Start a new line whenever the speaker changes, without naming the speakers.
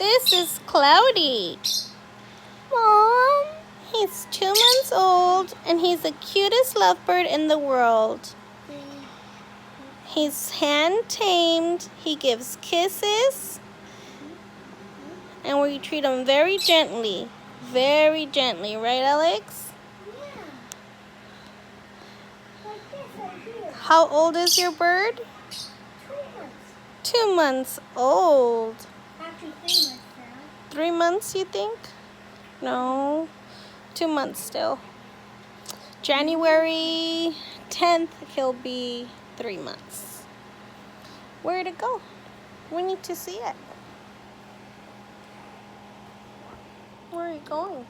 This is Cloudy. Mom, he's 2 months old and he's the cutest lovebird in the world. He's hand tamed. He gives kisses. And we treat him very gently. Very gently, right, Alex?
Yeah. Like this right here.
How old is your bird?
2 months.
2 months old.
Actually 3 months now.
3 months, you think? No, 2 months still. January 10th, he'll be 3 months. Where'd it go? We need to see it. Where are you going?